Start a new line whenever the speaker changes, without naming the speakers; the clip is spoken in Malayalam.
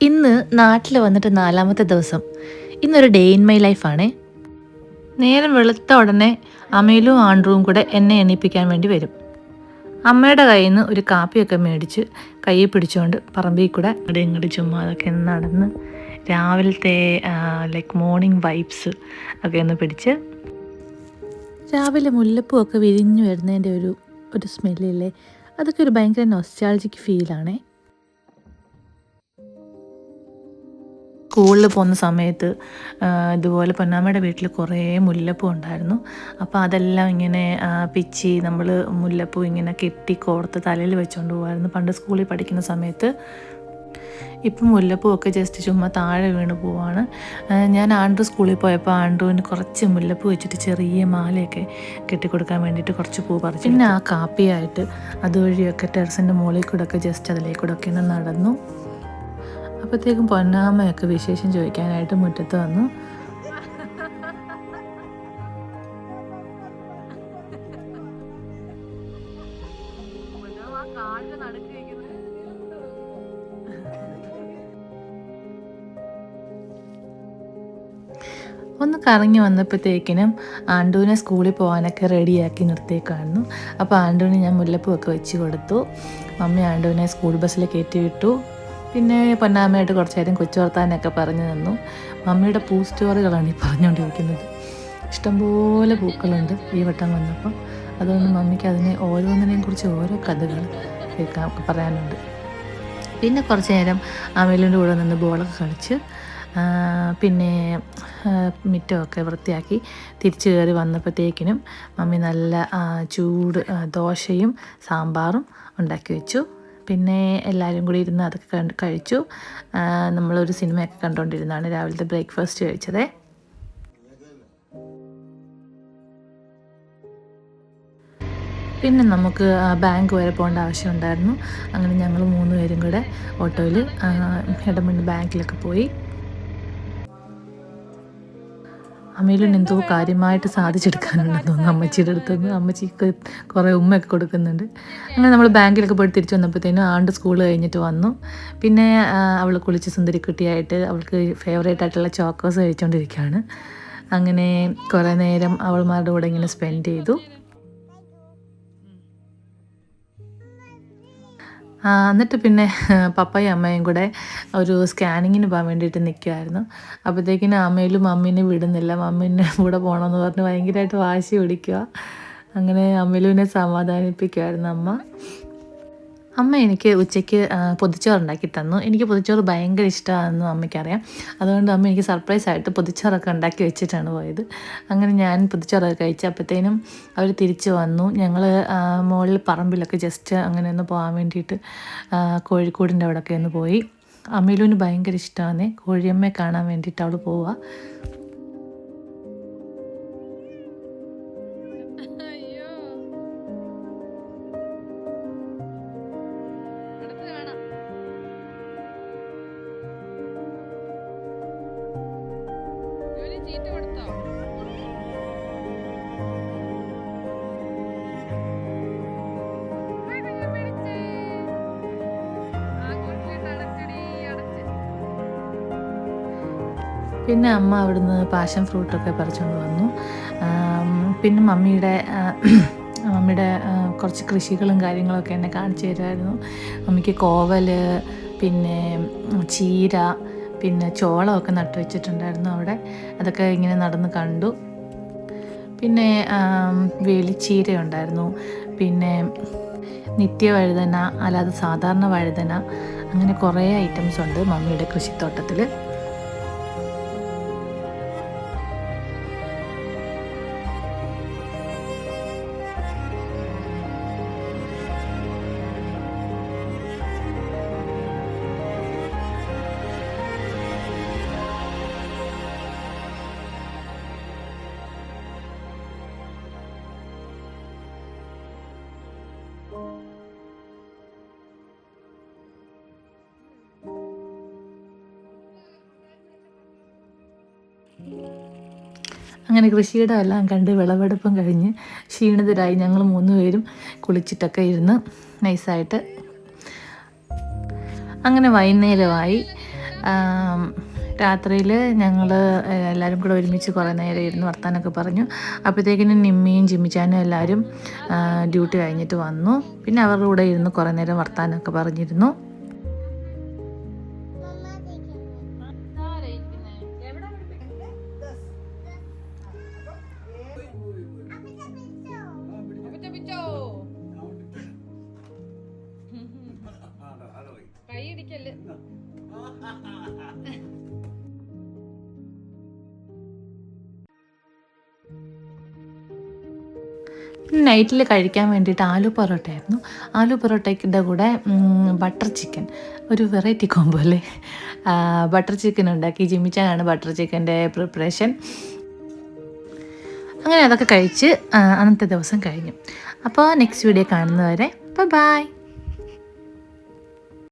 ഇന്ന് നാട്ടിൽ വന്നിട്ട് 4-ാമത്തെ ദിവസം. ഇന്നൊരു ഡേ ഇൻ മൈ ലൈഫാണേ. നേരം വെളുത്ത ഉടനെ അമേലും ആൻഡ്രുവും കൂടെ എന്നെ എണീപ്പിക്കാൻ വേണ്ടി വരും. അമ്മയുടെ കയ്യിൽ നിന്ന് ഒരു കാപ്പിയൊക്കെ മേടിച്ച് കയ്യിൽ പിടിച്ചുകൊണ്ട് പറമ്പിൽ കൂടെ അവിടെ ഇങ്ങോട്ട് ചുമ്മാ അതൊക്കെ നടന്ന് രാവിലത്തെ മോർണിംഗ് വൈബ്സ് ഒക്കെ ഒന്ന് പിടിച്ച്, രാവിലെ മുല്ലപ്പൂവൊക്കെ വിരിഞ്ഞു വരുന്നതിൻ്റെ ഒരു സ്മെല്ലില്ലേ, അതൊക്കെ ഒരു ഭയങ്കര നൊസ്റ്റാൾജിക് ഫീലാണേ. സ്കൂളിൽ പോകുന്ന സമയത്ത് ഇതുപോലെ പൊന്നാമ്മയുടെ വീട്ടിൽ കുറേ മുല്ലപ്പൂ ഉണ്ടായിരുന്നു. അപ്പോൾ അതെല്ലാം ഇങ്ങനെ പിച്ചി നമ്മൾ മുല്ലപ്പൂ ഇങ്ങനെ കെട്ടി കോർത്ത് തലയിൽ വെച്ചുകൊണ്ട് പോകുമായിരുന്നു പണ്ട് സ്കൂളിൽ പഠിക്കുന്ന സമയത്ത്. ഇപ്പം മുല്ലപ്പൂവൊക്കെ ജസ്റ്റ് ചുമ്മാ താഴെ വീണ് പോവാണ്. ഞാൻ ആൻഡ്രു സ്കൂളിൽ പോയപ്പോൾ ആൻഡ്രുവിന് കുറച്ച് മുല്ലപ്പൂ വെച്ചിട്ട് ചെറിയ മാലയൊക്കെ കെട്ടിക്കൊടുക്കാൻ വേണ്ടിയിട്ട് കുറച്ച് പൂ പറിച്ചു. പിന്നെ ആ കാപ്പിയായിട്ട് അതുവഴിയൊക്കെ ടെറസിൻ്റെ മുകളിൽ കൂടെ ഒക്കെ ജസ്റ്റ് അതിലേക്കൂടെ ഒക്കെ ഒന്ന് നടന്നു. അപ്പോഴത്തേക്കും പൊന്നാമ്മയൊക്കെ വിശേഷം ചോദിക്കാനായിട്ട് മുറ്റത്ത് വന്നു. ഒന്ന് കറങ്ങി വന്നപ്പോഴത്തേക്കിനും ആൻഡുവിനെ സ്കൂളിൽ പോകാനൊക്കെ റെഡിയാക്കി നിർത്തിയേക്കായിരുന്നു. അപ്പോൾ ആൻഡുവിന് ഞാൻ മുല്ലപ്പൂവൊക്കെ വെച്ച് കൊടുത്തു. മമ്മി ആൻഡുവിനെ സ്കൂൾ ബസ്സിൽ കയറ്റി വിട്ടു. പിന്നെ പൊന്നാമ്മയായിട്ട് കുറച്ച് നേരം കൊച്ചു വർത്താനൊക്കെ പറഞ്ഞു തന്നു. മമ്മിയുടെ പൂ സ്റ്റോറികളാണ് ഈ പറഞ്ഞുകൊണ്ടിരിക്കുന്നത്. ഇഷ്ടംപോലെ പൂക്കളുണ്ട് ഈ വട്ടം വന്നപ്പം. അതുകൊണ്ട് മമ്മിക്ക് അതിനെ ഓരോന്നിനെയും കുറിച്ച് ഓരോ കഥകൾ പറയാനുണ്ട്. പിന്നെ കുറച്ച് നേരം അമേലിൻ്റെ കൂടെ നിന്ന് ബോളൊക്കെ കളിച്ച് പിന്നെ മുറ്റമൊക്കെ വൃത്തിയാക്കി തിരിച്ചു കയറി വന്നപ്പോഴത്തേക്കിനും മമ്മി നല്ല ചൂട് ദോശയും സാമ്പാറും ഉണ്ടാക്കി വെച്ചു. പിന്നെ എല്ലാവരും കൂടി ഇരുന്ന് അതൊക്കെ കഴിച്ചു. നമ്മളൊരു സിനിമയൊക്കെ കണ്ടുകൊണ്ടിരുന്നാണ് രാവിലത്തെ ബ്രേക്ക്ഫാസ്റ്റ് കഴിച്ചത്. പിന്നെ നമുക്ക് ബാങ്ക് വരെ പോകേണ്ട ആവശ്യമുണ്ടായിരുന്നു. അങ്ങനെ ഞങ്ങൾ 3 പേരും കൂടെ ഓട്ടോയിൽ ഇടമണ്ണ് ബാങ്കിലൊക്കെ പോയി. അമേലിന് എന്തോ കാര്യമായിട്ട് സാധിച്ചെടുക്കാനുണ്ടെന്ന് തോന്നുന്നു അമ്മച്ചിയുടെ അടുത്തുനിന്ന്. അമ്മച്ചിക്ക് കുറേ ഉമ്മയൊക്കെ കൊടുക്കുന്നുണ്ട്. അങ്ങനെ നമ്മൾ ബാങ്കിലൊക്കെ പോയിട്ട് തിരിച്ചു വന്നപ്പോഴത്തേനും ആണ്ട് സ്കൂൾ കഴിഞ്ഞിട്ട് വന്നു. പിന്നെ അവൾ കുളിച്ച് സുന്ദരിക്കുട്ടിയായിട്ട് അവൾക്ക് ഫേവറേറ്റ് ആയിട്ടുള്ള ചോക്കോസ് കഴിച്ചുകൊണ്ടിരിക്കുകയാണ്. അങ്ങനെ കുറേ നേരം അവൾമാരുടെ കൂടെ ഇങ്ങനെ സ്പെൻഡ് ചെയ്തു. എന്നിട്ട് പിന്നെ പപ്പയും അമ്മയും കൂടെ ഒരു സ്കാനിങ്ങിന് പോകാൻ വേണ്ടിയിട്ട് നിൽക്കുമായിരുന്നു. അപ്പോഴത്തേക്കിനും അമ്മയിലും മമ്മീനെ വിടുന്നില്ല. മമ്മീനെ കൂടെ പോകണമെന്ന് പറഞ്ഞ് ഭയങ്കരമായിട്ട് വാശി പിടിക്കുക. അങ്ങനെ അമ്മയിലുവിനെ സമാധാനിപ്പിക്കുമായിരുന്നു അമ്മ എനിക്ക് ഉച്ചയ്ക്ക് പൊതിച്ചോറുണ്ടാക്കി തന്നു. എനിക്ക് പൊതിച്ചോറ് ഭയങ്കര ഇഷ്ടമാണെന്നും അമ്മയ്ക്കറിയാം. അതുകൊണ്ട് അമ്മ എനിക്ക് സർപ്രൈസായിട്ട് പൊതിച്ചോറൊക്കെ ഉണ്ടാക്കി വെച്ചിട്ടാണ് പോയത്. അങ്ങനെ ഞാൻ പൊതിച്ചോറൊക്കെ കഴിച്ചപ്പോഴത്തേനും അവർ തിരിച്ചു വന്നു. ഞങ്ങൾ മുകളിൽ പറമ്പിലൊക്കെ ജസ്റ്റ് അങ്ങനെ ഒന്ന് പോകാൻ വേണ്ടിയിട്ട് കോഴിക്കോടിൻ്റെ അവിടെയൊക്കെ ഒന്ന് പോയി. അമ്മയിലൂന് ഭയങ്കര ഇഷ്ടമാണ് കോഴിയമ്മയെ കാണാൻ വേണ്ടിയിട്ട് അവൾ പോവുക. പിന്നെ അമ്മ അവിടുന്ന് പാഷൻ ഫ്രൂട്ടൊക്കെ പറിച്ചുകൊണ്ട് വന്നു. പിന്നെ മമ്മിയുടെ കുറച്ച് കൃഷികളും കാര്യങ്ങളൊക്കെ എന്നെ കാണിച്ചു തരുമായിരുന്നു. മമ്മിക്ക് കോവൽ, പിന്നെ ചീര, പിന്നെ ചോളമൊക്കെ നട്ടു വെച്ചിട്ടുണ്ടായിരുന്നു അവിടെ. അതൊക്കെ ഇങ്ങനെ നടന്ന് കണ്ടു. പിന്നെ വേലിച്ചീര ഉണ്ടായിരുന്നു. പിന്നെ നിത്യവഴുതന, അല്ലാതെ സാധാരണ വഴുതന, അങ്ങനെ കുറേ ഐറ്റംസ് ഉണ്ട് മമ്മിയുടെ കൃഷിത്തോട്ടത്തിൽ. അങ്ങനെ കൃഷിയുടെ എല്ലാം കണ്ട് വിളവെടുപ്പും കഴിഞ്ഞ് ക്ഷീണിതരായി ഞങ്ങൾ 3 പേരും കുളിച്ചിട്ടൊക്കെ ഇരുന്ന് നൈസായിട്ട്. അങ്ങനെ വൈകുന്നേരമായി. രാത്രിയിൽ ഞങ്ങൾ എല്ലാവരും കൂടെ ഒരുമിച്ച് കുറേ നേരം ഇരുന്ന് വർത്താനൊക്കെ പറഞ്ഞു. അപ്പോഴത്തേക്കിനും നിമ്മിയും ജിമ്മിച്ചാനും എല്ലാവരും ഡ്യൂട്ടി കഴിഞ്ഞിട്ട് വന്നു. പിന്നെ അവരുടെ കൂടെ ഇരുന്ന് കുറേ നേരം വർത്താനമൊക്കെ പറഞ്ഞിരുന്നു. നൈറ്റിൽ കഴിക്കാൻ വേണ്ടിയിട്ട് ആലു പൊറോട്ട ആയിരുന്നു. ആലു പൊറോട്ടയുടെ കൂടെ ബട്ടർ ചിക്കൻ, ഒരു വെറൈറ്റി കോംബോ അല്ലേ. ബട്ടർ ചിക്കൻ ഉണ്ടാക്കി. ജിമ്മിച്ചാനാണ് ബട്ടർ ചിക്കൻ്റെ പ്രിപ്പറേഷൻ. അങ്ങനെ അതൊക്കെ കഴിച്ച് അന്നത്തെ ദിവസം കഴിഞ്ഞു. അപ്പോൾ നെക്സ്റ്റ് വീഡിയോ കാണുന്നവരെ ബൈ.